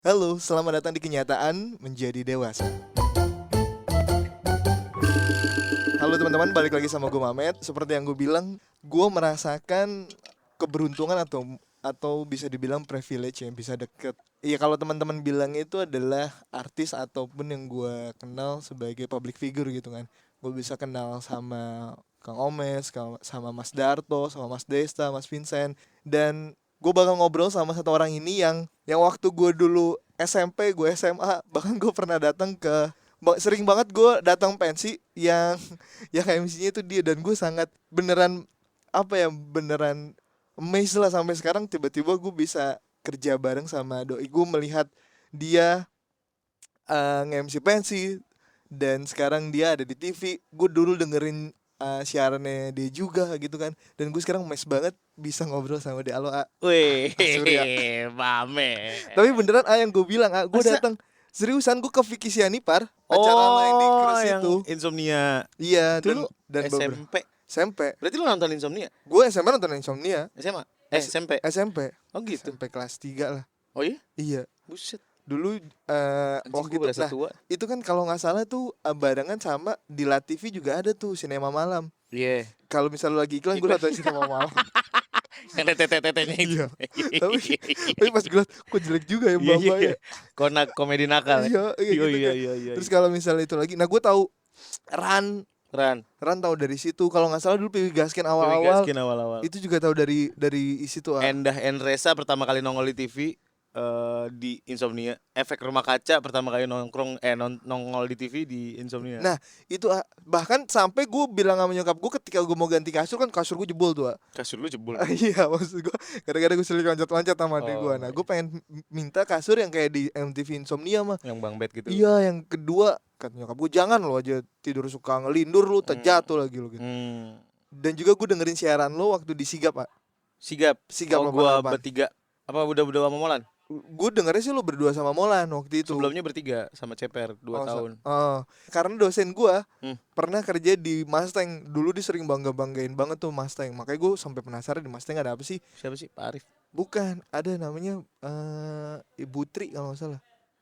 Halo, selamat datang di Kenyataan Menjadi Dewasa. Halo teman-teman, balik lagi sama gue Mamet. Seperti yang gue bilang, gue merasakan keberuntungan atau bisa dibilang privilege yang bisa deket. Iya, kalau teman-teman bilang itu adalah artis ataupun yang gue kenal sebagai public figure gitu kan. Gue bisa kenal sama Kang Omes, sama Mas Darto, sama Mas Desta, Mas Vincent, dan gue bakal ngobrol sama satu orang ini yang waktu gue dulu SMP, gue SMA, bahkan gue pernah datang ke sering banget gue datang pensi yang MC-nya itu dia, dan gue sangat beneran beneran amazed lah sampai sekarang. Tiba-tiba gue bisa kerja bareng sama doi gue, melihat dia nge-MC pensi, dan sekarang dia ada di TV. Gue dulu dengerin siarannya dia juga gitu kan, dan gue sekarang amazed banget bisa ngobrol sama dia. Halo Wih, Surya. Mame. Tapi beneran yang gue bilang gue Masa? datang seriusan, gue ke Vicky Sianipar, acara main di Oh, Cruise yang itu. Insomnia. Iya, Itu lu dan beberapa SMP. SMP. Berarti lu nonton Insomnia? Gue SMP nonton Insomnia. SMA? S- SMP. SMP. Oh gitu. SMP kelas 3 lah. Oh iya? Iya. Buset. Dulu Anjing, waktu gue itu berasa tua. itu kan kalau nggak salah tuh barengan sama di La TV juga ada tuh sinema malam. Iya. Kalau misal lu lagi iklan, gue nonton sinema malam. Yang tete-tetenya itu. Iya. Tapi pas gue liat, kok jelek juga ya Iya, Mbak iya. ya. Konak komedi nakal. Iya, Iya, gitu iya, kan. iya, iya. Terus kalau misalnya itu lagi, nah gue tahu Ran Ran tahu dari situ. Kalau nggak salah dulu Piwi Gaskin Dewi awal-awal Gaskin awal-awal. itu juga tahu dari situ. Endah Endresa pertama kali nongol di TV di Insomnia. Efek Rumah Kaca pertama kali nongol di TV di Insomnia. Nah itu bahkan sampai gue bilang sama nyokap gue ketika gue mau ganti kasur, kan kasur gue jebol tuh. Kasur lu jebol. Iya, maksud gue gara-gara gue sering loncat-loncat sama adik gue. Oh, Nah gue pengen minta kasur yang kayak di MTV Insomnia mah. yang Bang Bed gitu. Iya, yang kedua kata nyokap gue, jangan lo aja tidur suka ngelindur, lu terjatuh lagi lo gitu. Dan juga gue dengerin siaran lo waktu di Sigap, Pak. Sigap. Sigap Oh, gua 88. bertiga. Apa udah sama Molan? Gue dengernya sih lo berdua sama Molan waktu itu. Sebelumnya bertiga sama Ceper 2 tahun. Karena dosen gue Hmm. pernah kerja di Mustang. Dulu dia sering banggain banget tuh Mustang. Makanya gue sampai penasaran di Mustang ada apa sih. Siapa sih? Pak Arif. Bukan, ada namanya Ibu Tri kalau nggak salah.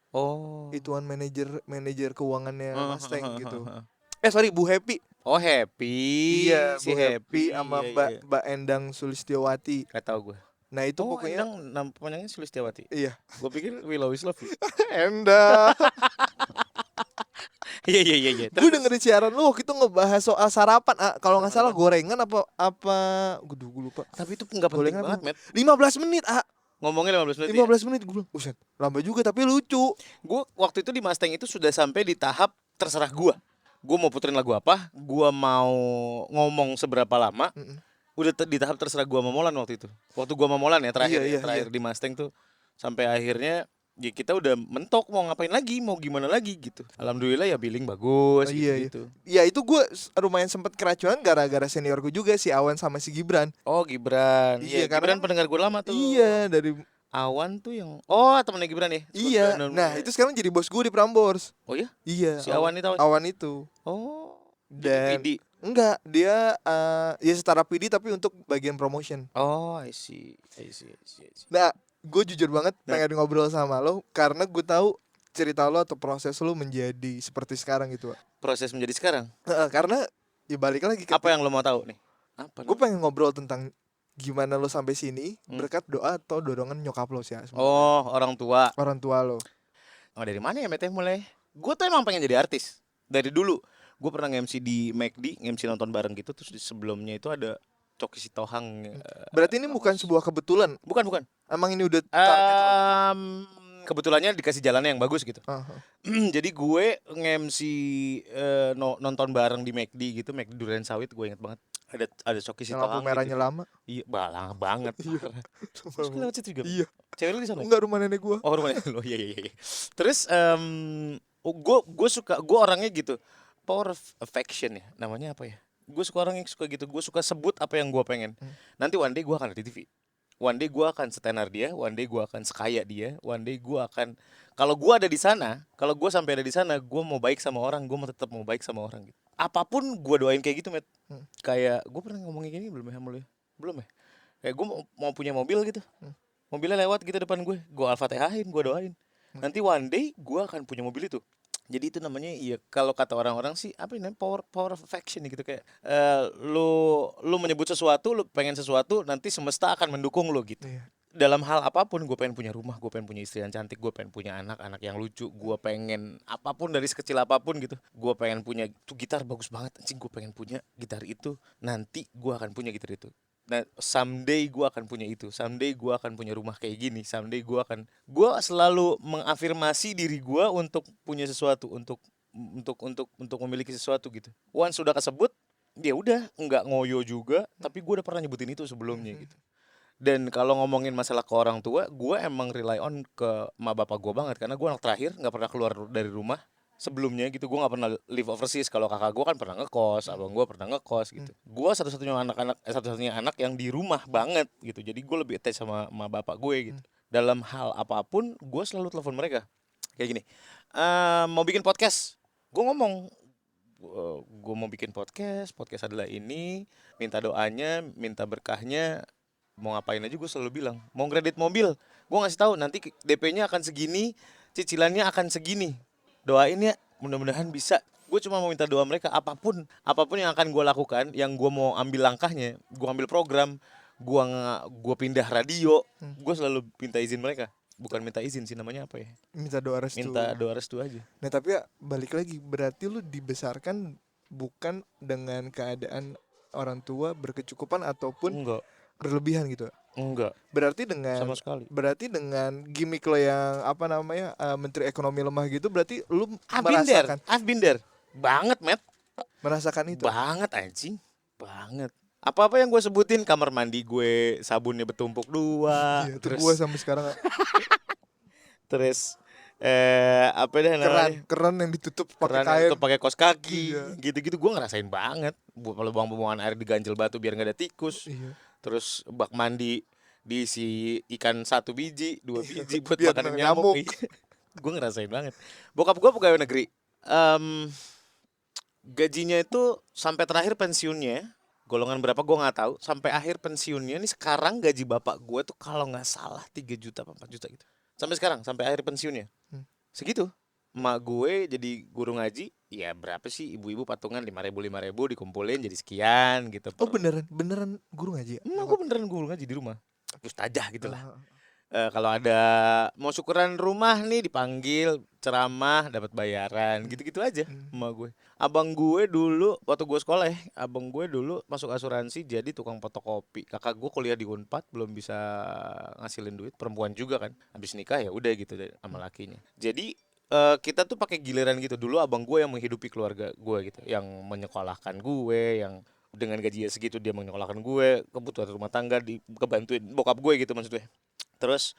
Oh. Ituan manajer keuangannya Mustang gitu. Heeh. Sorry, Bu Happy. Oh, Happy. Iya, Si Bu Happy sama Iya, Mbak iya. Mbak Endang Sulistyowati. Gak tau gue. Nah itu Oh, pokoknya Endang nama panjangnya Sulistyawati. iya. Gue pikir Will Always Love You. Endang. Iya, iya, iya, iya. Gue dengerin siaran lu waktu itu ngebahas soal sarapan. Kalau nggak salah gorengan apa gue lupa. Tapi itu nggak penting Gorengan banget, apa? Met. 15 menit. Ngomongin 15 menit. 15 menit gue bilang, buset, lama juga tapi lucu. Gue waktu itu di Mustang itu sudah sampai di tahap terserah gue. Gue mau puterin lagu apa, gue mau ngomong seberapa lama. Udah di tahap terserah gue sama Molan waktu itu. Waktu gue sama Molan ya terakhir, Iya. di Mustang tuh sampai akhirnya ya kita udah mentok mau ngapain lagi, mau gimana lagi gitu. Alhamdulillah ya billing bagus gitu. Ya itu gue lumayan sempet keracunan gara-gara senior gue juga, si Awan sama si Gibran. Oh, Gibran. Iya, Iya, karena Gibran pendengar gue lama tuh. Iya, dari Awan tuh yang temennya Gibran ya. iya. Nah itu sekarang jadi bos gue di Prambors. Oh ya? Iya. Si Awan itu apa? Awan itu. Oh. Dan PD. enggak, dia ya setara PD tapi untuk bagian promotion. Oh, I see. Nah, gue jujur banget pengen ngobrol sama lo karena gue tahu cerita lo atau proses lo menjadi seperti sekarang gitu. Proses menjadi sekarang. Karena ya balik lagi ke Apa yang lo mau tahu nih? Apa? gue pengen ngobrol tentang gimana lo sampai sini berkat doa atau dorongan nyokap lo sih ya, sebenarnya. Oh, orang tua. Orang tua lo. Oh, dari mana ya Mete mulai? Gue tuh emang pengen jadi artis dari dulu. Gue pernah nge-MC di McD, nge-MC nonton bareng gitu. Terus di sebelumnya itu ada Coki Sitohang. Berarti ini bukan sebuah kebetulan. Bukan. Emang ini udah target lo? Kebetulannya dikasih jalannya yang bagus gitu. Jadi gue nge-MC nonton bareng di McD gitu, McD Durian Sawit, gue inget banget. Ada Coki Yang Sitohang. lampu merahnya gitu. lama. Iya, lama banget. Terus gue lewat situ juga. Iya. Cewek lu di sana? Enggak, rumah nenek gue. Oh, rumahnya lu. Iya. Terus gue orangnya gitu. Power of affection ya, namanya apa ya? Gue suka orang yang suka gitu. Gue suka sebut apa yang gue pengen. Nanti one day gue akan ada di TV. One day gue akan setenar dia, one day gue akan sekaya dia, one day gue akan, kalau gue ada di sana, kalau gue sampai ada di sana, gue mau baik sama orang, gue mau tetap mau baik sama orang gitu. Apapun gue doain kayak gitu, Met. Kayak gue pernah ngomongin gini belum ya sama lu ya? Belum ya? Kayak gue mau punya mobil gitu. Mobilnya lewat gitu depan gue Alfa-Tehahin, gue doain. Nanti one day gue akan punya mobil itu. Jadi itu namanya ya kalau kata orang-orang sih apa ini power of affection gitu kayak lu menyebut sesuatu, lu pengen sesuatu, nanti semesta akan mendukung lu gitu. Iya. Dalam hal apapun, gue pengen punya rumah, gue pengen punya istri yang cantik, gue pengen punya anak-anak yang lucu, gue pengen apapun dari sekecil apapun gitu. Gue pengen punya tuh gitar bagus banget, anjing gue pengen punya gitar itu, nanti gue akan punya gitar itu. Nah, someday gue akan punya itu, someday gue akan punya rumah kayak gini, someday gue selalu mengafirmasi diri gue untuk punya sesuatu, untuk memiliki sesuatu gitu. Once sudah kesebut, ya udah nggak ngoyo juga, tapi gue udah pernah nyebutin itu sebelumnya gitu. Dan kalau ngomongin masalah ke orang tua, gue emang rely on ke emak bapak gue banget karena gue anak terakhir, nggak pernah keluar dari rumah sebelumnya gitu. Gue nggak pernah live overseas. Kalau kakak gue kan pernah ngekos, abang gue pernah ngekos gitu. Gue satu-satunya anak yang di rumah banget gitu. Jadi gue lebih attach sama emak bapak gue gitu. Dalam hal apapun, gue selalu telepon mereka kayak gini. Mau bikin podcast, gue ngomong, gue mau bikin podcast adalah ini, minta doanya, minta berkahnya, mau ngapain aja gue selalu bilang, mau kredit mobil, gue ngasih tahu nanti DP-nya akan segini, cicilannya akan segini, doain ya, mudah-mudahan bisa. Gue cuma mau minta doa mereka, apapun yang akan gue lakukan, yang gue mau ambil langkahnya, gue ambil program, gue pindah radio, gue selalu minta izin mereka. Bukan minta izin sih, namanya apa ya, Minta doa restu. minta doa restu aja. Nah tapi ya balik lagi, berarti lu dibesarkan bukan dengan keadaan orang tua berkecukupan ataupun Enggak, berlebihan gitu. enggak Berarti sama sekali. dengan gimmick lo yang apa namanya, menteri ekonomi lemah gitu, berarti lu I've been there banget, Matt. merasakan itu. Banget anjing, banget. Apa-apa yang gue sebutin, kamar mandi gue sabunnya bertumpuk dua, Iya, itu gua sampai sekarang terus apa deh namanya, keran yang ditutup pakai keran kain. itu pakai kaos kaki, Iya. gitu-gitu gue ngerasain banget. Kalau buang-buangan air diganjel batu biar nggak ada tikus. Iya. Terus bak mandi diisi ikan 1 biji, 2 biji buat Biar makanan nggak nyamuk. nyamuk. Gue ngerasain banget. Bokap gue pegawai negeri. Gajinya itu sampai terakhir pensiunnya, golongan berapa gue nggak tahu, sampai akhir pensiunnya nih. Sekarang gaji bapak gue tuh kalau nggak salah 3 juta apa 4 juta gitu. Sampai sekarang, sampai akhir pensiunnya segitu. Emak gue jadi guru ngaji, ya berapa sih, ibu-ibu patungan 5.000 dikumpulin jadi sekian gitu. Oh beneran guru ngaji ya? Emak gue beneran guru ngaji di rumah, ustazah gitu lah. Ah, Kalau ada mau syukuran rumah nih dipanggil ceramah dapat bayaran, gitu-gitu aja emak gue. Abang gue dulu waktu gue sekolah ya, abang gue dulu masuk asuransi jadi tukang fotokopi. Kakak gue kuliah di Unpad belum bisa ngasilin duit, perempuan juga kan. Habis nikah ya udah gitu deh sama lakinya. Jadi kita tuh pakai giliran gitu. Dulu abang gue yang menghidupi keluarga gue gitu, yang menyekolahkan gue, yang dengan gajinya segitu dia menyekolahkan gue, kebutuhan rumah tangga kebantuin bokap gue gitu maksudnya. Terus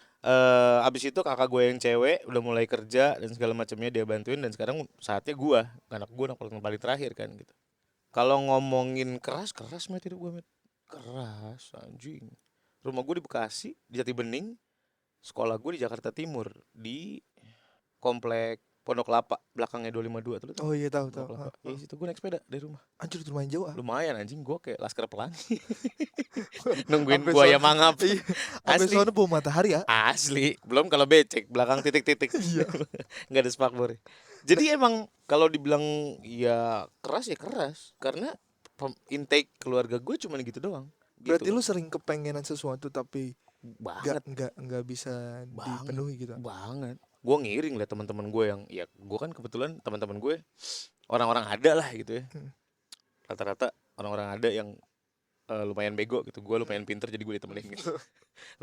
abis itu kakak gue yang cewek udah mulai kerja dan segala macamnya dia bantuin, dan sekarang saatnya gue, anak gue anak paling terakhir kan gitu. Kalau ngomongin keras Met, hidup gue Met. Keras anjing. Rumah gue di Bekasi, di Jati Bening. Sekolah gue di Jakarta Timur, di komplek Pondok Kelapa, belakangnya 252 tuh lu tau? Oh iya tahu. Pondok Kelapa. Ya situ gue naik sepeda dari rumah. Anjir itu lumayan jauh. Lumayan anjing, gue kayak Laskar Pelangi. Nungguin Sampai buaya sono- mangap. Iya. Sampai Asli. sono bawa matahari ya. Asli, belum kalau becek belakang titik-titik. Iya. Nggak ada spakbor. Jadi emang kalau dibilang ya keras karena intake keluarga gue cuma gitu doang. Berarti Gitu. lu sering kepengenan sesuatu tapi Banget, nggak bisa dipenuhi gitu. banget. Gue ngiring liat teman-teman gue yang, ya gue kan kebetulan teman-teman gue orang-orang ada lah gitu ya. Rata-rata orang-orang ada yang lumayan bego gitu. Gue lumayan pinter jadi gue ditemenin gitu.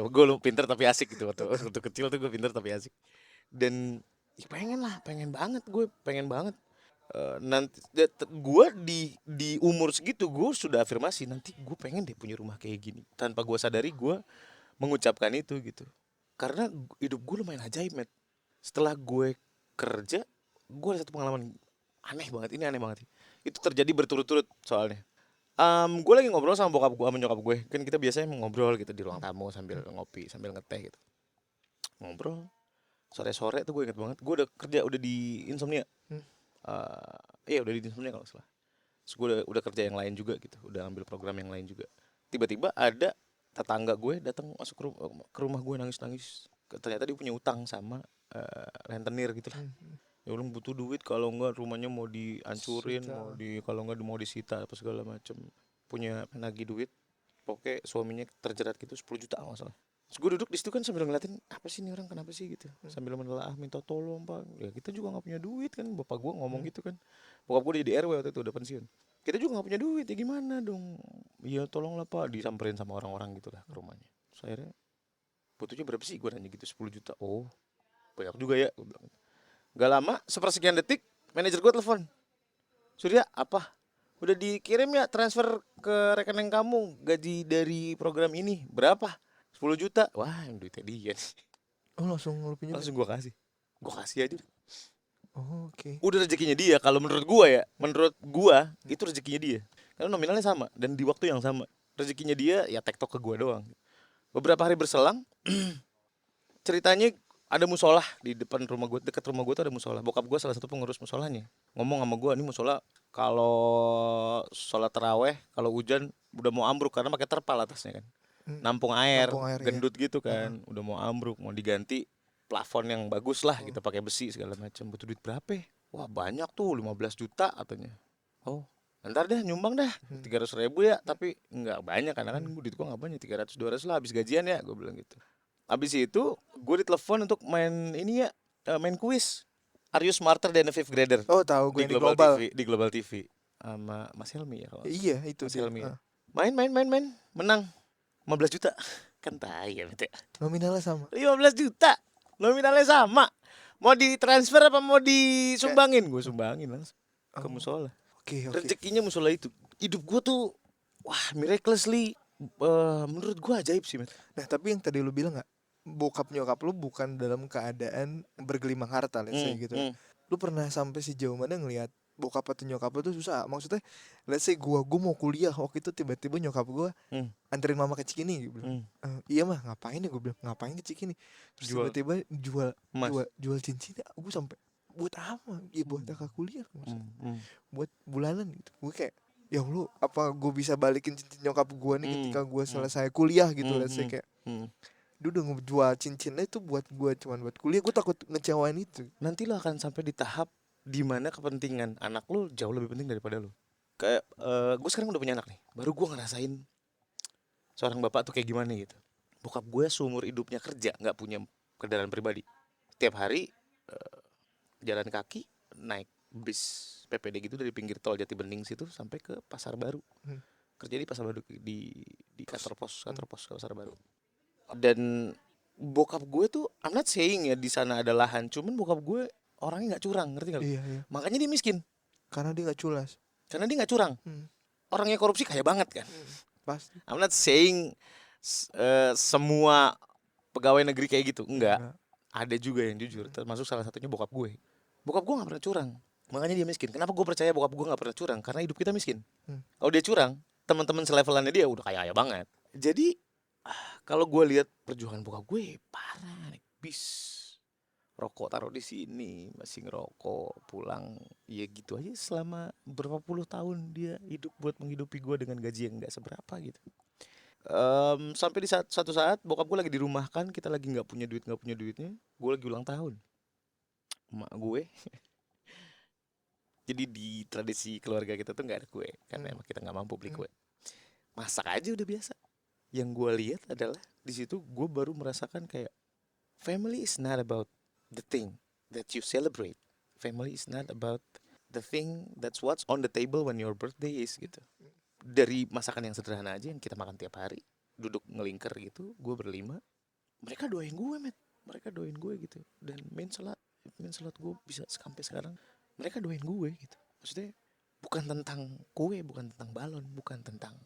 Gue pinter tapi asik gitu waktu kecil tuh gue pinter tapi asik. Dan ya pengen banget gue, nanti gue di umur segitu gue sudah afirmasi nanti gue pengen deh punya rumah kayak gini. Tanpa gue sadari gue mengucapkan itu gitu. Karena hidup gue lumayan ajaib, Met. Setelah gue kerja, gue ada satu pengalaman aneh banget. Ini aneh banget. Itu terjadi berturut-turut soalnya. Gue lagi ngobrol sama bokap gue, sama nyokap gue. Kan kita biasanya ngobrol gitu di ruang tamu sambil ngopi, sambil ngeteh gitu. Ngobrol. Sore-sore tuh gue inget banget. Gue udah kerja, udah di Insomnia. Iya udah di Insomnia kalau salah. Terus gue udah kerja yang lain juga gitu. Udah ambil program yang lain juga. Tiba-tiba ada tetangga gue datang masuk ke rumah gue nangis-nangis. Ternyata dia punya utang sama rentenir gitu lah. Ya orang butuh duit, kalau enggak rumahnya mau dihancurin, kalau enggak mau disita apa segala macem. Punya nagih duit, pokoknya suaminya terjerat gitu 10 juta masalah. Terus gue duduk di situ kan sambil ngeliatin apa sih ini orang kenapa sih gitu, sambil menelaah minta tolong pak. Ya kita juga nggak punya duit kan, bapak gue ngomong gitu kan. Bokap gue di RW waktu itu udah pensiun. Kita juga nggak punya duit ya gimana dong. Ya tolonglah pak, disamperin sama orang-orang gitu lah ke rumahnya. Terus akhirnya butuhnya berapa sih gue nanya gitu, 10 juta. Oh banyak juga ya, gue bilang. Gak lama, sepersekian detik manajer gue telepon, Surya apa udah dikirim ya transfer ke rekening kamu gaji dari program ini berapa, 10 juta. Wah yang duitnya dia nih. Oh langsung lu pinjam? Langsung gue kasih aja. Oh, oke. Udah rezekinya dia, kalau menurut gua ya, menurut gua itu rezekinya dia. Karena nominalnya sama dan di waktu yang sama. Rezekinya dia ya tektok ke gua doang. Beberapa hari berselang, ceritanya ada musola di depan rumah gua, dekat rumah gua tuh ada musola. Bokap gua salah satu pengurus musolanya. Ngomong sama gua, ini musola kalau sholat taraweh kalau hujan udah mau ambruk karena pakai terpal atasnya kan. Nampung air, gendut gitu kan, udah mau ambruk, mau diganti plafon yang bagus lah gitu, pakai besi segala macam. Butuh duit berapa? Wah banyak tuh, 15 juta katanya. Oh ntar deh nyumbang dah 300.000 ya, tapi nggak banyak karena kan duit gua nggak banyak, 300-200 lah habis gajian ya, gue bilang gitu. Habis itu gue ditelepon untuk main ini ya, main kuis Are You Smarter Than a Fifth Grader. Oh tahu gue di yang di Global TV, di Global TV sama Mas Helmi ya kalau. Iya itu Mas dia. Helmi ya. Main menang 15 juta. Kan tai ya bete. Nominalnya sama. 15 juta. Nominalnya sama. Mau ditransfer apa mau disumbangin? Gue sumbangin langsung ke musola. Oke. Rezekinya musola itu. Hidup gue tuh wah miraculously, menurut gue ajaib sih, men. Nah tapi yang tadi lu bilang nggak, bokap nyokap lu bukan dalam keadaan bergelimang harta, let's say gitu. Lu pernah sampai sejauh mana ngelihat bokap atau nyokap lu tuh susah? Maksudnya let's say gua mau kuliah waktu itu, tiba-tiba nyokap gua anterin mama ke Cikini gitu. Iya mah ngapain ya, gue bilang ngapain ke Cikini, terus tiba-tiba jual cincin. Gue sampai buat apa ya, buat kakak kuliah buat bulanan gitu. Gue kayak ya lu apa gue bisa balikin cincin nyokap gue nih ketika gue selesai kuliah gitu. Let's say kayak dia udah ngejual cincinnya itu buat gue, cuman buat kuliah. Gue takut ngecewain itu. Nanti lo akan sampai di tahap dimana kepentingan anak lo jauh lebih penting daripada lo. Kayak gue sekarang udah punya anak nih, baru gue ngerasain seorang bapak tuh kayak gimana gitu. Bokap gue seumur hidupnya kerja, nggak punya kendaraan pribadi. Tiap hari jalan kaki, naik bis PPD gitu dari pinggir tol Jatibening situ sampai ke Pasar Baru. Kerja di Pasar Baru, di kantor pos Pasar Baru. Dan bokap gue tuh, I'm not saying ya di sana ada lahan, cuman bokap gue orangnya nggak curang, ngerti nggak? Iya. Makanya dia miskin. Karena dia nggak culas. Karena dia nggak curang. Orangnya korupsi kaya banget kan. Pasti. I'm not saying semua pegawai negeri kayak gitu, enggak. Ada juga yang jujur, termasuk salah satunya bokap gue. Bokap gue nggak pernah curang, makanya dia miskin. Kenapa gue percaya bokap gue nggak pernah curang? Karena hidup kita miskin. Kalau dia curang, teman-teman selevelannya dia udah kaya banget. Jadi kalau gue lihat perjuangan bokap gue parah, naik bis, rokok taruh di sini, masih ngerokok, pulang, ya gitu aja selama berapa puluh tahun dia hidup buat menghidupi gue dengan gaji yang nggak seberapa gitu. Sampai di suatu saat bokap gue lagi dirumahkan, kita lagi nggak punya duitnya, gue lagi ulang tahun, emak gue. Jadi di tradisi keluarga kita tuh nggak ada kue, karena emang kita nggak mampu beli kue. Masak aja udah biasa. Yang gue lihat adalah di situ gue baru merasakan kayak family is not about the thing that you celebrate. Family is not about the thing that's what's on the table when your birthday is gitu. Dari masakan yang sederhana aja yang kita makan tiap hari, duduk ngelingker gitu, gue berlima, mereka doain gue, mereka doain gue gitu. Dan main sholat gue bisa sampai sekarang, mereka doain gue gitu. Maksudnya bukan tentang kue, bukan tentang balon, bukan tentang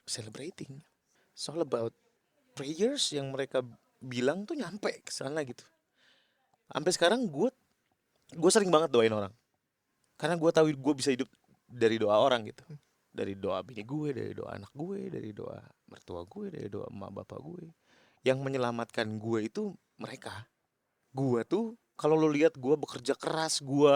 celebrating. It's all about prayers yang mereka bilang tuh nyampe ke sana gitu. Sampai sekarang gue sering banget doain orang, karena gue tahu gue bisa hidup dari doa orang gitu. Dari doa bini gue, dari doa anak gue, dari doa mertua gue, dari doa emak bapak gue. Yang menyelamatkan gue itu mereka. Gue tuh kalau lo lihat gue bekerja keras, gue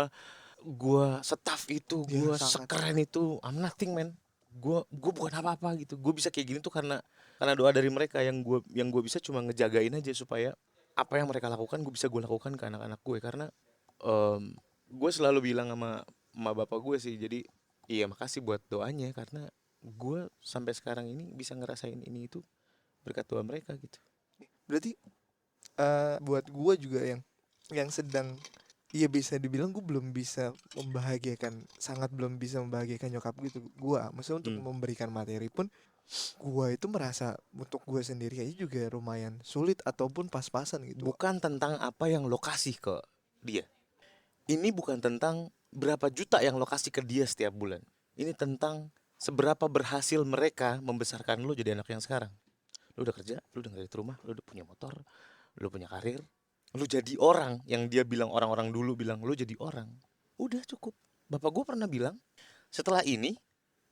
staff itu, gue sekeren itu, I'm nothing man. Gue bukan apa-apa gitu. Gue bisa kayak gini tuh karena doa dari mereka. Yang gue bisa cuma ngejagain aja supaya apa yang mereka lakukan gue lakukan ke anak-anak gue. Karena gue selalu bilang sama bapak gue sih, jadi iya makasih buat doanya, karena gue sampai sekarang ini bisa ngerasain ini itu berkat doa mereka gitu. Berarti buat gue juga yang sedang, iya bisa dibilang gue belum bisa membahagiakan, sangat belum bisa membahagiakan nyokap gitu. Gue maksudnya untuk memberikan materi pun gue itu merasa untuk gue sendiri aja juga lumayan sulit ataupun pas-pasan gitu. Bukan tentang apa yang lo kasih ke dia. Ini bukan tentang berapa juta yang lo kasih ke dia setiap bulan. Ini tentang seberapa berhasil mereka membesarkan lo jadi anak yang sekarang. Lo udah kerja, lo udah dari rumah, lo udah punya motor, lo punya karir, lo jadi orang yang dia bilang, orang-orang dulu bilang lo jadi orang. Udah cukup. Bapak gue pernah bilang, setelah ini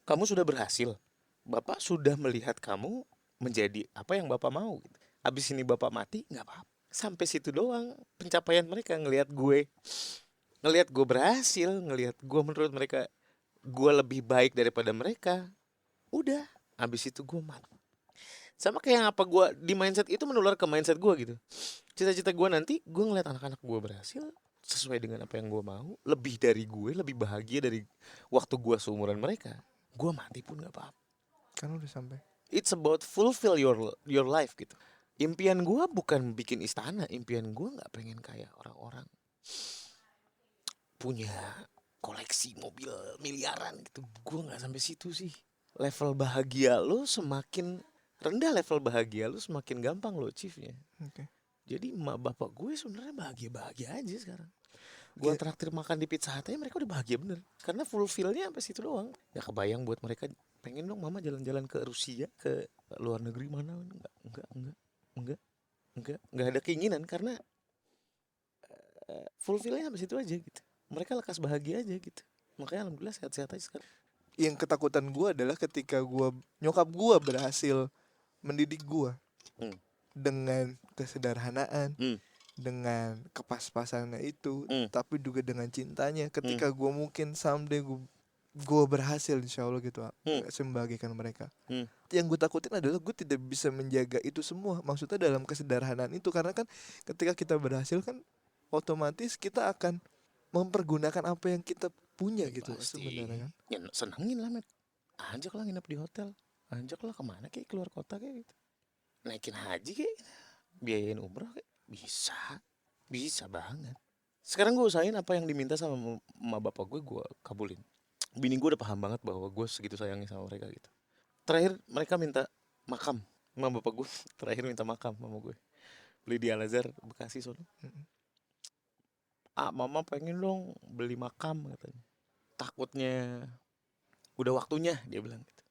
kamu sudah berhasil. Bapak sudah melihat kamu menjadi apa yang Bapak mau. Habis ini Bapak mati, nggak apa-apa. Sampai situ doang pencapaian mereka, ngelihat gue berhasil, ngelihat gue, menurut mereka gue lebih baik daripada mereka. Udah, habis itu gue mati. Sama kayak apa gue di mindset itu menular ke mindset gue gitu. Cita-cita gue nanti gue ngeliat anak-anak gue berhasil sesuai dengan apa yang gue mau, lebih dari gue, lebih bahagia dari waktu gue seumuran mereka. Gue mati pun nggak apa-apa. Kan udah sampai. It's about fulfill your life gitu. Impian gue bukan bikin istana, impian gue nggak pengen kayak orang-orang punya koleksi mobil miliaran gitu. Gue nggak sampai situ sih. Level bahagia lo semakin rendah, level bahagia lu semakin gampang lo achieve-nya. Oke. Jadi emak bapak gue sebenarnya bahagia-bahagia aja sekarang. Gue traktir makan di Pizza Hut aja mereka udah bahagia bener. Karena fulfill-nya sampai situ doang. Ya kebayang buat mereka, pengen dong mama jalan-jalan ke Rusia, ke luar negeri mana. Enggak ada keinginan, karena fulfill-nya sampai situ aja gitu. Mereka lekas bahagia aja gitu. Makanya alhamdulillah sehat-sehat aja sekarang. Yang ketakutan gue adalah ketika nyokap gue berhasil mendidik gue dengan kesederhanaan, dengan kepas-pasannya itu, tapi juga dengan cintanya. Ketika gue mungkin someday gue berhasil insya Allah gitu, membahagiakan mereka. Yang gue takutin adalah gue tidak bisa menjaga itu semua. Maksudnya dalam kesederhanaan itu, karena kan ketika kita berhasil kan otomatis kita akan mempergunakan apa yang kita punya gitu sebenarnya kan. Ya senengin lah, Met. Ajaklah nginep di hotel, ajaklah kemana kayak keluar kota kayak gitu, naikin haji kayak, biayain umroh kayak, bisa banget. Sekarang gue usahain apa yang diminta sama bapak gue kabulin. Bini gue udah paham banget bahwa gue segitu sayangnya sama mereka gitu. Terakhir mereka minta makam, sama bapak gue terakhir minta makam sama gue, beli di Al Azhar Bekasi sono. Mama pengen dong beli makam katanya, takutnya udah waktunya, dia bilang gitu.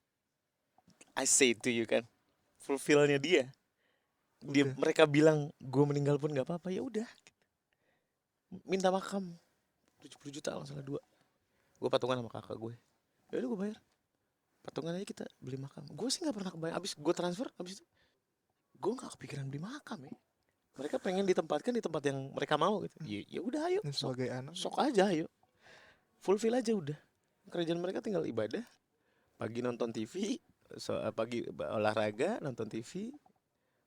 I say to you kan, fulfillnya dia mereka bilang gue meninggal pun nggak apa-apa, ya udah minta makam 70 juta kalau salah 2. Gue patungan sama kakak gue, ya udah gue bayar patungan aja, kita beli makam. Gue sih nggak pernah kebayang, abis gue transfer, abis itu gue nggak kepikiran beli makam ya. Mereka pengen ditempatkan di tempat yang mereka mau gitu. Ya udah ayo, sebagai anak sok aja ayo, fulfill aja udah. Kerjaan mereka tinggal ibadah, pagi nonton TV, pagi olahraga, nonton TV,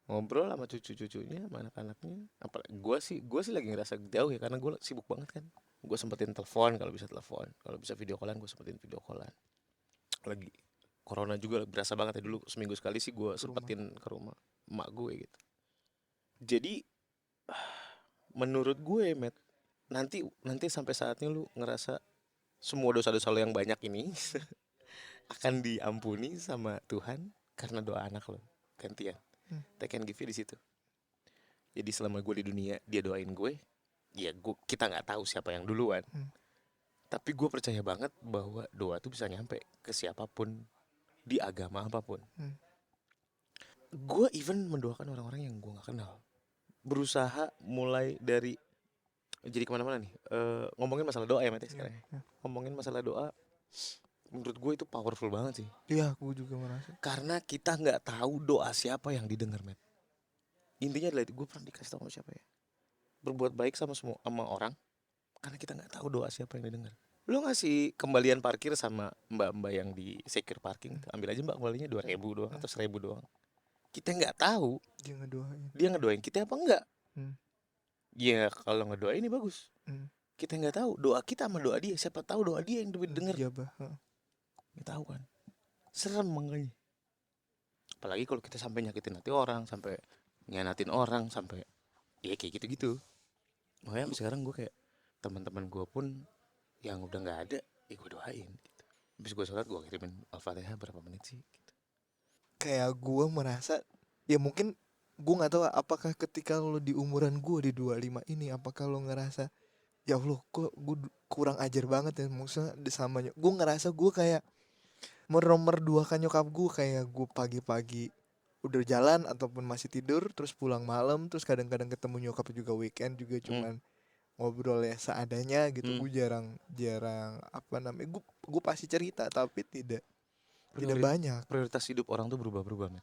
ngobrol sama cucu-cucunya, sama anak-anaknya. Gue sih lagi ngerasa jauh ya, karena gue sibuk banget kan. Gue sempetin telepon kalau bisa telepon, kalau bisa video callan gue sempetin video callan. Lagi corona juga berasa banget ya, dulu seminggu sekali sih gue sempetin ke rumah emak gue gitu. Jadi menurut gue, Matt, nanti sampai saatnya lu ngerasa semua dosa-dosa lo yang banyak ini akan diampuni sama Tuhan karena doa anak lo gantian. Take and give di situ. Jadi selama gue di dunia dia doain gue, ya kita nggak tahu siapa yang duluan. Tapi gue percaya banget bahwa doa tuh bisa nyampe ke siapapun di agama apapun. Gue even mendoakan orang-orang yang gue nggak kenal. Berusaha mulai dari, jadi kemana-mana nih, ngomongin masalah doa ya Mate sekarang. Ngomongin masalah doa, menurut gue itu powerful banget sih. Iya, gue juga merasa. Karena kita nggak tahu doa siapa yang didengar, Met. Intinya adalah gue pernah dikasih tahu sama siapa ya, berbuat baik sama orang, karena kita nggak tahu doa siapa yang didengar. Lo ngasih kembalian parkir sama mbak-mbak yang di secure parking, ambil aja mbak kembalinya 2.000 doang atau 1.000 doang. Kita nggak tahu Dia ngedoain kita apa enggak. Hmm. Ya kalau ngedoain ini bagus. Hmm. Kita nggak tahu doa kita sama doa dia, siapa tahu doa dia yang denger. Iya bah. Nggak tahu kan. Serem makanya. Apalagi kalau kita sampai nyakitin hati orang, sampai ngianatin orang, sampai ya kayak gitu-gitu. Makanya sampai sekarang gue kayak teman-teman gue pun yang udah nggak ada, ya gue doain. Gitu. Habis gue sholat gue kirimin Al-Fatihah berapa menit sih? Gitu. Kayak gue merasa ya mungkin gue nggak tahu apakah ketika lo di umuran gue di 25 ini apakah lo ngerasa ya Allah kok gue kurang ajar banget ya maksudnya sama gue ngerasa gue kayak merduakan nyokap gue kayak gue pagi-pagi udah jalan ataupun masih tidur terus pulang malam terus kadang-kadang ketemu nyokap juga weekend juga Hmm. cuman ngobrol ya seadanya gitu Hmm. gue jarang jarang apa namanya gue pasti cerita tapi tidak Priori- banyak. Prioritas hidup orang tuh berubah-berubah, men.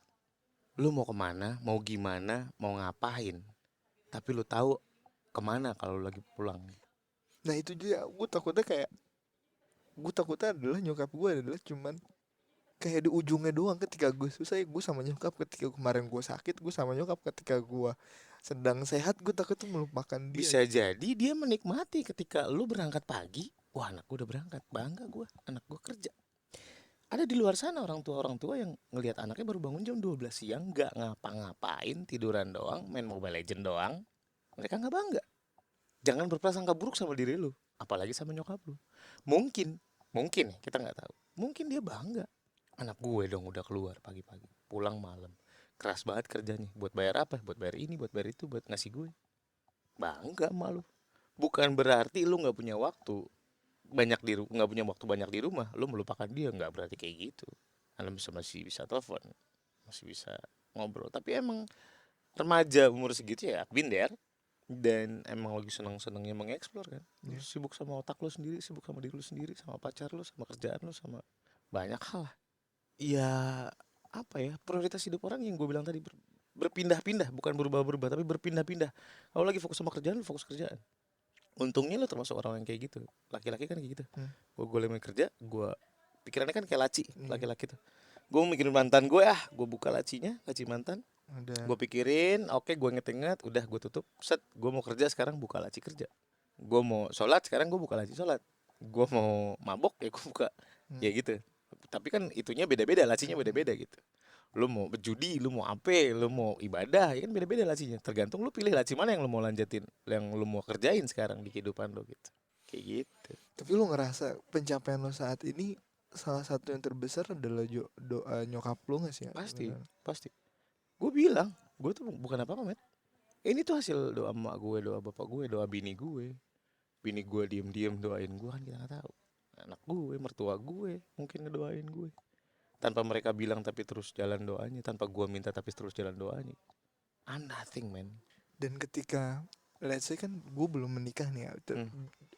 Lu mau kemana, mau gimana, mau ngapain, tapi lu tahu kemana kalau lu lagi pulang. Nah itu juga gue takutnya adalah nyokap gue adalah cuman kayak di ujungnya doang ketika gue susah ya gue sama nyokap ketika kemarin gue sakit gue sama nyokap ketika gue sedang sehat gue takut tuh melupakan dia. Bisa jadi dia menikmati ketika lu berangkat pagi. Wah, anak gue udah berangkat, bangga gue, anak gue kerja. Ada di luar sana orang tua yang ngelihat anaknya baru bangun jam 12 siang, nggak ngapa-ngapain, tiduran doang, main Mobile Legend doang. Mereka nggak bangga. Jangan berprasangka buruk sama diri lu, apalagi sama nyokap lu. Mungkin, mungkin ya, kita nggak tahu. Mungkin dia bangga. Anak gue dong udah keluar pagi-pagi, pulang malam. Keras banget kerjanya. Buat bayar apa? Buat bayar ini, buat bayar itu, buat ngasih gue. Bangga sama lu. Bukan berarti lu nggak punya waktu banyak nggak punya waktu banyak di rumah, lu melupakan dia, nggak berarti kayak gitu. Anda masih bisa telepon, masih bisa ngobrol. Tapi emang remaja umur segitu ya been there, dan emang lagi seneng-senengnya mengeksplor kan. Lu Yeah. sibuk sama otak lu sendiri, sibuk sama diri lu sendiri, sama pacar lu, sama kerjaan lu, sama banyak hal lah. Ya apa ya, prioritas hidup orang yang gue bilang tadi berpindah-pindah, bukan berubah-berubah tapi berpindah-pindah. Kalau lagi fokus sama kerjaan, lu fokus kerjaan. Untungnya lu termasuk orang yang kayak gitu. Laki-laki kan kayak gitu. Hmm. Gue lagi kerja, gue pikirannya kan kayak laci, Iya. laki-laki tuh. Gue mikirin mantan gue, gue buka lacinya, laci mantan. Ada. Gue pikirin, oke, gue inget-inget, udah gue tutup. Set, gue mau kerja sekarang buka laci kerja. Gue mau sholat sekarang gue buka laci sholat. Gue mau mabok ya gue buka, ya gitu. Tapi kan itunya beda-beda, lacinya beda-beda gitu. Lu mau berjudi, lu mau apa, lu mau ibadah, ya kan beda-beda lacinya. Tergantung lu pilih laci mana yang lu mau lanjutin, yang lu mau kerjain sekarang di kehidupan lu gitu. Kayak gitu. Tapi lu ngerasa pencapaian lo saat ini salah satu yang terbesar adalah doa nyokap lo gak sih ya? Pasti, Beneran. pasti. Gue bilang, gue tuh bukan apa-apa, met. Ini tuh hasil doa emak gue, doa bapak gue, doa bini gue. Bini gue diem-diem doain gue, kan kita nggak tahu. Anak gue, mertua gue mungkin ngedoain gue. Tanpa mereka bilang tapi terus jalan doanya, tanpa gue minta tapi terus jalan doanya. I'm nothing, man. Dan ketika let's say kan gue belum menikah nih ya,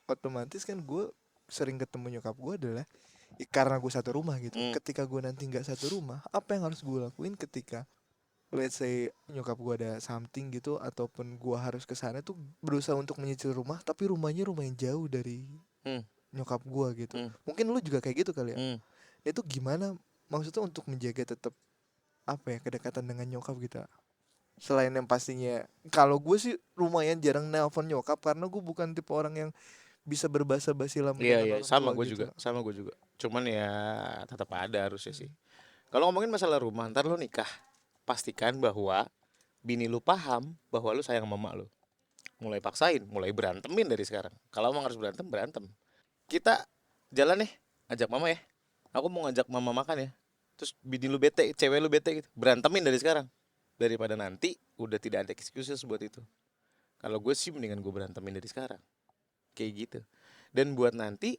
otomatis kan gue sering ketemu nyokap gue adalah ya karena gue satu rumah gitu. Ketika gue nanti nggak satu rumah, apa yang harus gue lakuin ketika let's say nyokap gue ada something gitu ataupun gue harus ke sana tuh berusaha untuk menyicil rumah tapi rumahnya rumah yang jauh dari nyokap gue gitu. Mungkin lu juga kayak gitu kali ya. Itu gimana maksudnya untuk menjaga tetap apa ya kedekatan dengan nyokap gitu. Selain yang pastinya kalau gue sih lumayan jarang nelpon nyokap karena gue bukan tipe orang yang bisa berbahasa basi lama Iya, dengan iya, orang sama tua gue gitu. juga, sama gue juga. Cuman ya tetap ada harusnya sih. Kalau ngomongin masalah rumah, ntar lu nikah, pastikan bahwa bini lu paham bahwa lu sayang sama emak lu. Mulai paksain, mulai berantemin dari sekarang. Kalau emang harus berantem, berantem. Kita jalan nih, ajak mama ya. Aku mau ngajak mama makan ya. Terus bini lu bete, cewek lu bete gitu. Berantemin dari sekarang. Daripada nanti udah tidak ada excuses buat itu. Kalau gue sih mendingan gue berantemin dari sekarang. Kayak gitu. Dan buat nanti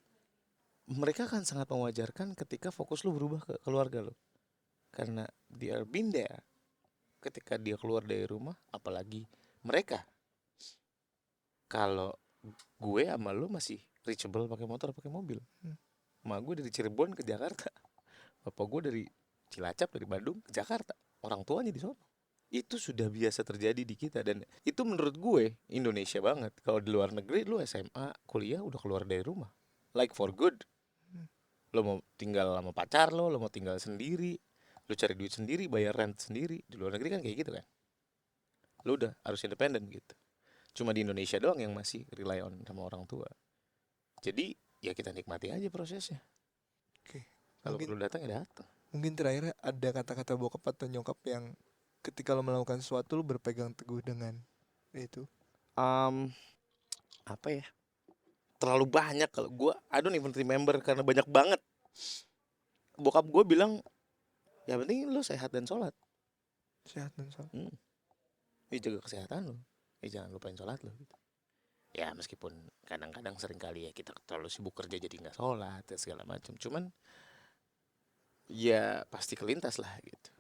mereka akan sangat mewajarkan ketika fokus lu berubah ke keluarga lu. Karena they are been there. Ketika dia keluar dari rumah, apalagi mereka. Kalau gue sama lu masih reachable pakai motor, pakai mobil. Emak gue dari Cirebon ke Jakarta. Bapak gue dari Cilacap, dari Bandung ke Jakarta. Orang tuanya di sono. Itu sudah biasa terjadi di kita, dan itu menurut gue Indonesia banget. Kalau di luar negeri lu SMA, kuliah udah keluar dari rumah. Like for good. Lo mau tinggal sama pacar lo mau tinggal sendiri, lo cari duit sendiri, bayar rent sendiri. Di luar negeri kan kayak gitu kan. Lo udah harus independen gitu. Cuma di Indonesia doang yang masih rely on sama orang tua. Jadi ya kita nikmati aja prosesnya. Oke. Kalau Mungkin perlu datang ya datang. mungkin terakhir ada kata-kata bokap atau nyokap yang ketika lo melakukan sesuatu lo berpegang teguh dengan itu. Apa ya? Terlalu banyak kalau gue, I don't even remember karena banyak banget. Bokap gue bilang, ya penting lu sehat dan sholat. Sehat dan sholat. Jaga kesehatan lu. Jangan lupain sholat lu. Gitu. Ya meskipun kadang-kadang sering kali ya kita terlalu sibuk kerja jadi nggak sholat dan segala macam. Cuman ya pasti kelintas lah gitu.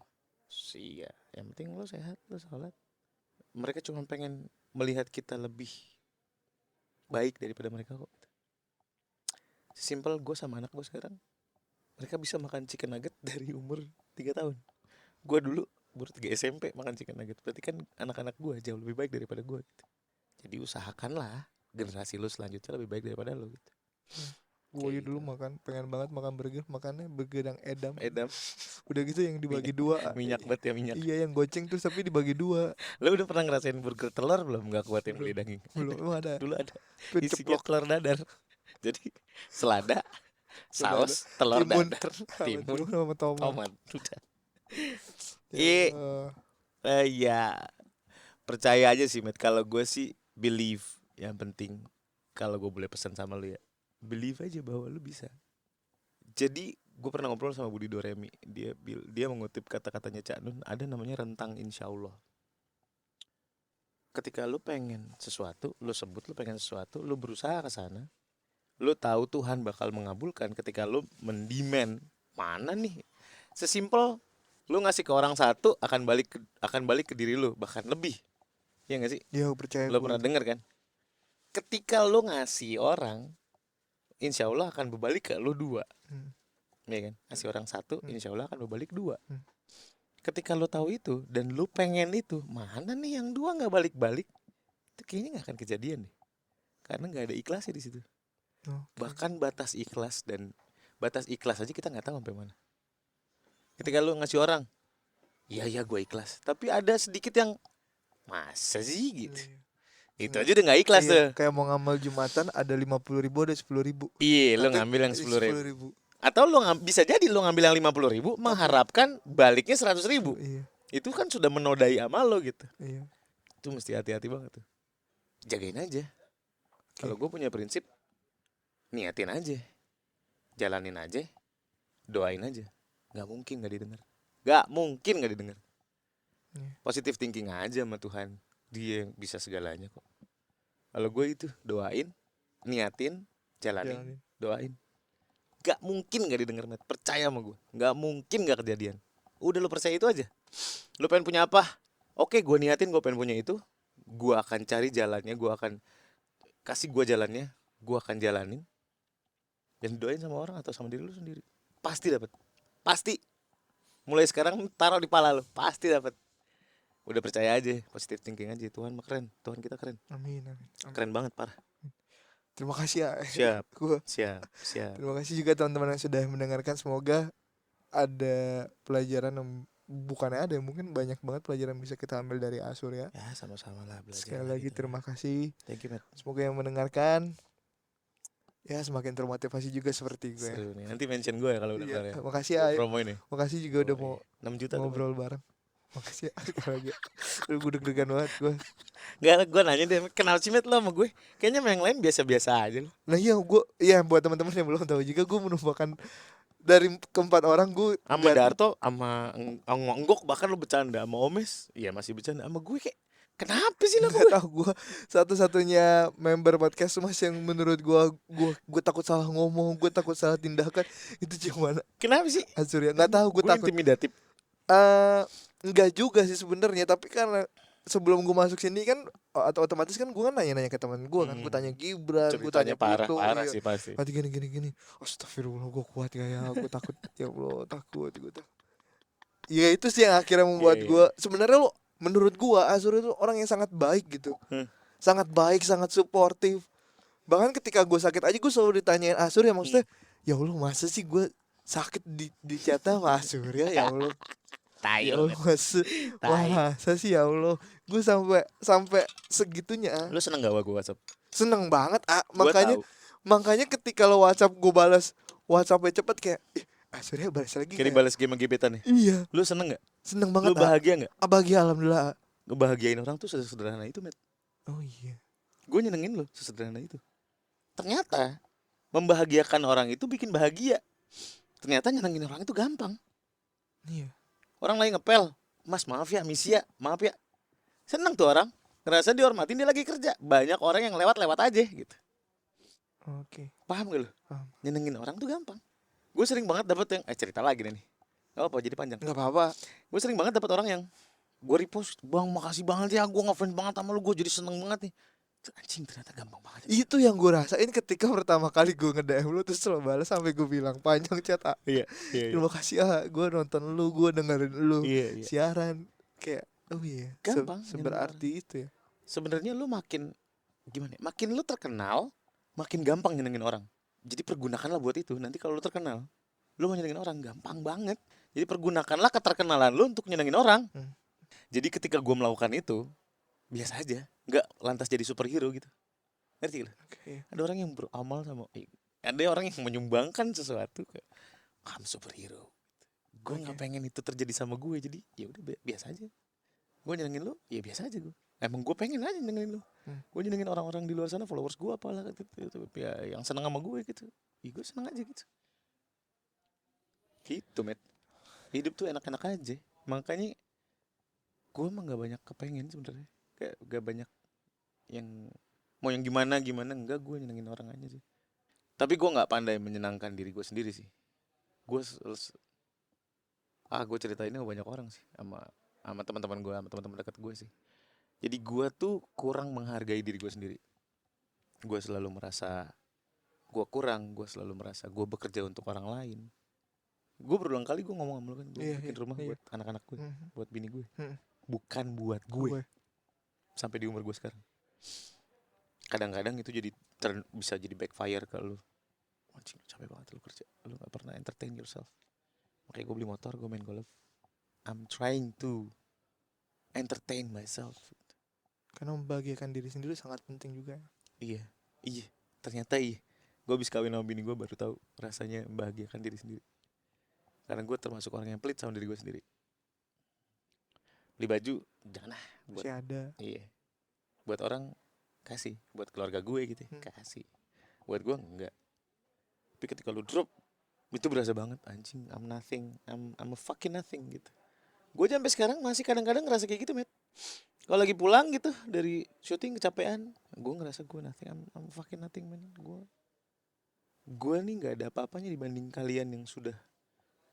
Iya, yang penting lu sehat, lu sholat. Mereka cuma pengen melihat kita lebih baik daripada mereka kok. Simple, gue sama anak gue sekarang, mereka bisa makan chicken nugget dari umur 3 tahun. Gue dulu baru 3 SMP makan chicken nugget. Berarti kan anak-anak gue jauh lebih baik daripada gue gitu. Jadi usahakanlah generasi lu selanjutnya lebih baik daripada lu gitu. Gue dulu pengen banget makan burger, makannya burger yang edam. Edam. Udah gitu yang dibagi dua. Minyak banget ya minyak. Iya, yang goceng terus tapi dibagi dua. Lu udah pernah ngerasain burger telur belum? Gak kuat yang beli daging. Belum ada. Dulu ada. Gue Isinya ceplok telur dadar. Jadi selada, saus, telur timun, dadar, timun, sama tomat. tomat. Udah. Ya, Ya percaya aja sih, Matt. Kalau gue sih believe yang penting. Kalau gue boleh pesan sama lu ya, believe aja bahwa lu bisa. Jadi gue pernah ngobrol sama Budi Doremi. Dia mengutip kata-katanya Cak Nun. Ada namanya rentang insya Allah. Ketika lu pengen sesuatu, lu sebut lu pengen sesuatu, lu berusaha ke sana, lu tahu Tuhan bakal mengabulkan. Ketika lu mendemand mana nih, sesimpel lu ngasih ke orang satu akan balik ke diri lu, bahkan lebih. Iya nggak sih? Iya, percaya. Lu pernah denger kan? Ketika lu ngasih orang, insya Allah akan berbalik ke lu 2. Iya kan? Ngasih orang 1, insya Allah akan berbalik 2. Ketika lu tahu itu dan lu pengen itu, mana nih yang 2 nggak balik-balik? Itu kayaknya nggak akan kejadian deh. Karena nggak ada ikhlasnya di situ. Bahkan batas ikhlas aja kita nggak tahu sampai mana. Ketika lu ngasih orang, iya gue ikhlas. Tapi ada sedikit yang masa sih gitu. Itu aja udah nggak ikhlas tuh. Kayak mau ngamal Jumatan ada 50.000 ada 10.000. Iya, lu ngambil yang 10.000. Atau lu bisa jadi lu ngambil yang 50.000 mengharapkan baliknya 100.000. Iya. Itu kan sudah menodai amal lo gitu. Iya. Itu mesti hati-hati banget tuh. Jagain aja. Kalau gue punya prinsip, niatin aja, jalanin aja, doain aja. Gak mungkin gak didengar. Positive thinking aja sama Tuhan. Dia yang bisa segalanya kok. Kalau gue itu doain, niatin, jalanin. Doain. Gak mungkin gak didengar, Matt. Percaya sama gue. Gak mungkin gak kejadian. Udah lu percaya itu aja. Lu pengen punya apa? Oke, gue niatin gue pengen punya itu. Gue akan cari jalannya. Gue akan kasih gue jalannya. Gue akan jalanin. Dan doain sama orang atau sama diri lu sendiri. Pasti dapat. Pasti. Mulai sekarang taruh di pala lu. Pasti dapat. Udah percaya aja. Positive thinking aja. Tuhan mah keren. Tuhan kita keren. Amin. Keren banget, parah. Terima kasih ya. Siap. Gua. Siap. Terima kasih juga teman-teman yang sudah mendengarkan. Semoga ada pelajaran yang bukannya ada, mungkin banyak banget pelajaran yang bisa kita ambil dari Asur ya. Ya, sama-sama lah belajar. Sekali lagi gitu. terima kasih. Thank you, Matt. Semoga yang mendengarkan ya semakin termotivasi juga seperti gue. Seru nih. Nanti mention gue ya kalau udah kelar ya. Makasih ya. Promo ini. Makasih juga udah mau 6 juta ngobrol bareng. Makasih ya. Sekali lagi. Gue deg-degan banget gue. Gak, gue nanya deh, kenapa sih Matt lo sama gue? Kayaknya sama yang lain biasa-biasa aja lo. Nah iya, buat teman-teman yang belum tahu juga, gue merupakan dari keempat orang gue sama Darto, sama Enggok bahkan lo bercanda, sama Omes, iya masih bercanda, sama gue kayak kenapa sih lo? Gak tau, gue satu-satunya member podcast Mas yang menurut gue takut salah ngomong, gue takut salah tindakan. Itu gimana? Kenapa sih? Surya nggak tahu, gue takut. Intimidatif. Enggak juga sih sebenarnya, tapi karena sebelum gue masuk sini kan atau otomatis kan gue kan nanya-nanya ke teman gue kan, gue tanya Gibran, gue tanya parah iya. sih pasti. Nanti gini. Astagfirullah, gue kuat gak ya? Gue takut, ya Allah, takut. Ya itu sih yang akhirnya membuat gue sebenarnya lo, menurut gue Azur itu orang yang sangat baik gitu, sangat baik, sangat suportif. Bahkan ketika gue sakit aja gue selalu ditanyain Azur ya, maksudnya ya Allah masa sih gue sakit di chat sama Azur ya Allah. Tai Ya lo, Allah, Met. Tai. masa sih ya Allah. Gue sampai sampai segitunya. Lu seneng gak sama gue WhatsApp? Seneng banget, Gue makanya tahu. makanya ketika lo WhatsApp gue balas WhatsAppnya cepet kayak Surya balas lagi Kayak kayak balas game gebetan nih. iya, Lu seneng gak? seneng Lu banget bahagia gak? bahagia alhamdulillah. Ngebahagiain orang tuh sesederhana itu, Met. Oh iya. Gue nyenengin lo sesederhana itu. Ternyata membahagiakan orang itu bikin bahagia. Ternyata nyenengin orang itu gampang. Iya. Orang lagi ngepel, Mas maaf ya, Miss ya, maaf ya. Seneng tuh orang, ngerasa dihormatin, dia lagi kerja. Banyak orang yang lewat-lewat aja gitu. Oke. Paham gak lo? Paham. Nyenengin orang tuh gampang. Gue sering banget dapet yang cerita lagi nih. Gak apa jadi panjang. Nggak apa-apa. Gue sering banget dapet orang yang gue repost, bang makasih banget ya, gue ngefans banget sama lu, gue jadi seneng banget nih. Anjing ternyata gampang banget. Itu yang gue rasain ketika pertama kali gue nge-DM lu terus lo balas sampai gue bilang panjang chat Iya. terima kasih gue nonton lu, gue dengerin lu Iya. siaran kayak oh iya Gampang, seberarti itu ya. Sebenarnya lu makin gimana? Makin lu terkenal, makin gampang nyenengin orang. Jadi pergunakanlah buat itu. Nanti kalau lu terkenal, lu mau nyenengin orang gampang banget. Jadi pergunakanlah keterkenalan lu untuk nyenengin orang. Jadi ketika gue melakukan itu, biasa aja, nggak lantas jadi superhero gitu. Ngerti gak? Oke. Ada orang yang beramal sama, ada orang yang menyumbangkan sesuatu kayak, I'm superhero. Gue nggak pengen itu terjadi sama gue, jadi ya udah biasa aja. Gue nyenengin lu, ya biasa aja gue. Emang gue pengen aja nyenengin lu. Gue nyenengin orang-orang di luar sana, followers gue apalah gitu, ya yang seneng sama gue gitu. Ya gue seneng aja gitu. Gitu, Met. Hidup tuh enak-enak aja. Makanya gue emang gak banyak kepengen sebenarnya. Kayak gak banyak yang mau yang gimana enggak, gue nyenengin orang aja sih. Tapi gue nggak pandai menyenangkan diri gue sendiri sih. Gue gue ceritain sama banyak orang sih, sama teman-teman gue, sama teman-teman dekat gue sih. Jadi gue tuh kurang menghargai diri gue sendiri. Gue selalu merasa gue kurang, gue selalu merasa gue bekerja untuk orang lain. Gue berulang kali gue ngomong sama lu kan, gue bikin rumah buat anak-anak gue, buat bini gue, bukan buat gue. Sampai di umur gue sekarang. Kadang-kadang itu jadi bisa jadi backfire ke lu. Anjing capek banget lu kerja, lu gak pernah entertain yourself. Makanya gue beli motor, gue main golf. I'm trying to entertain myself. Karena membahagiakan diri sendiri sangat penting juga. Iya, ternyata iya. Gue abis kawin sama bini gue baru tahu rasanya membahagiakan diri sendiri. Karena gue termasuk orang yang pelit sama diri gue sendiri. Beli baju jangan lah buat, masih ada. Iya. Buat orang kasih, buat keluarga gue gitu kasih. Buat gue enggak. Tapi ketika lu drop, itu berasa banget anjing, I'm nothing, I'm a fucking nothing gitu. Gue sampai sekarang masih kadang-kadang ngerasa kayak gitu, Met. Kalau lagi pulang gitu dari syuting kecapean, gue ngerasa gue nothing, I'm fucking nothing, man. Gue nih nggak ada apa-apanya dibanding kalian yang sudah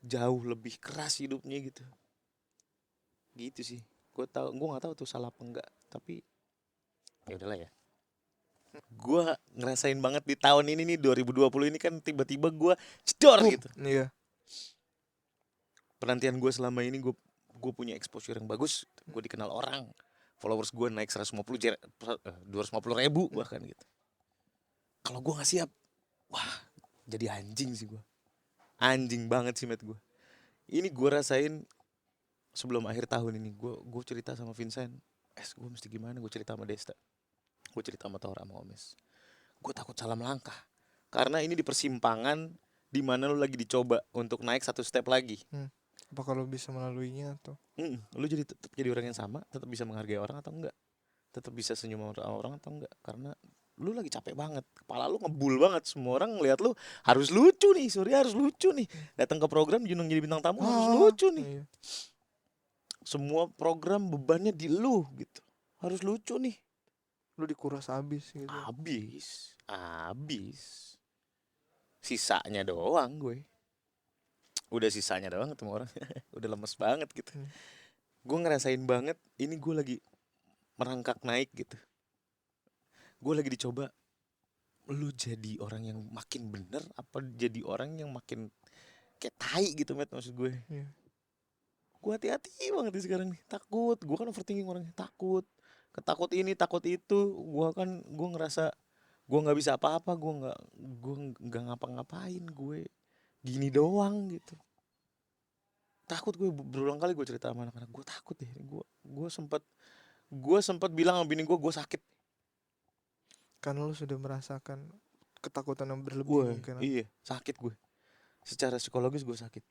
jauh lebih keras hidupnya gitu. Gitu sih. Gue nggak tahu tuh salah apa enggak, tapi ya udahlah ya. Gue ngerasain banget di tahun ini nih 2020 ini kan tiba-tiba gue cedor gitu. Iya. Penantian gue selama ini gue punya exposure yang bagus, gue dikenal orang, followers gue naik 250 ribu bahkan gitu. Kalau gue nggak siap, wah jadi anjing sih gue, anjing banget sih, Met. Gue ini gue rasain sebelum akhir tahun ini. Gue cerita sama Vincent, gue mesti gimana, gue cerita sama Desta, gue cerita sama Tora, sama Omes. Gue takut salah melangkah karena ini di persimpangan di mana lu lagi dicoba untuk naik satu step lagi. Apa kalau bisa melaluinya atau lu tetap jadi orang yang sama, tetap bisa menghargai orang atau enggak, tetap bisa senyum sama orang atau enggak, karena lu lagi capek banget, kepala lu ngebul banget, semua orang ngeliat lu harus lucu nih, Surya harus lucu nih, datang ke program Junung jadi bintang tamu harus lucu nih. Iya. Semua program bebannya di lu gitu, harus lucu nih. Lu dikuras habis gitu. Habis sisanya doang gue. Udah sisanya doang ketemu orang udah lemes banget gitu. Gue ngerasain banget ini gue lagi merangkak naik gitu. Gue lagi dicoba, lu jadi orang yang makin bener apa jadi orang yang makin kayak tai gitu, Met, maksud gue. Gue hati-hati banget nih sekarang nih, takut. Gue kan overthinking orangnya, takut ini takut itu. Gue ngerasa gue nggak bisa apa-apa, gue nggak ngapa-ngapain, gue gini doang gitu. takut gue, berulang kali gue cerita sama anak-anak, gue takut deh, gue sempet bilang sama bini gue sakit. Karena lu sudah merasakan ketakutan yang berlebih Gue mungkin. iya sakit gue, secara psikologis gue sakit.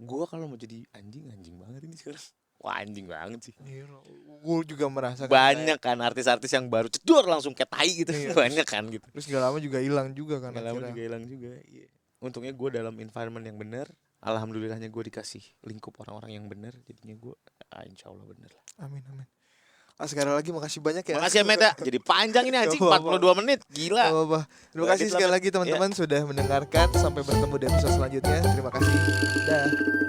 Gue kalau mau jadi anjing banget ini sekarang. Wah anjing banget sih. Iya, gue juga merasakan Banyak kan artis-artis yang baru cedor langsung kayak tai gitu. Iya. Banyak kan gitu. Terus gak lama juga hilang juga kan Gak lama akhirnya. juga hilang juga. Iya. Untungnya gue dalam environment yang benar. Alhamdulillahnya gue dikasih lingkup orang-orang yang benar. Jadinya gue insya Allah bener lah. Amin. Sekali lagi makasih banyak ya. Makasih ya Meta. Jadi panjang ini anjing, Gak apa-apa. 42 menit. Gila. Gak apa-apa. Terima kasih Edit sekali lah, lagi teman-teman sudah mendengarkan. Sampai bertemu di episode selanjutnya. Terima kasih. Dah.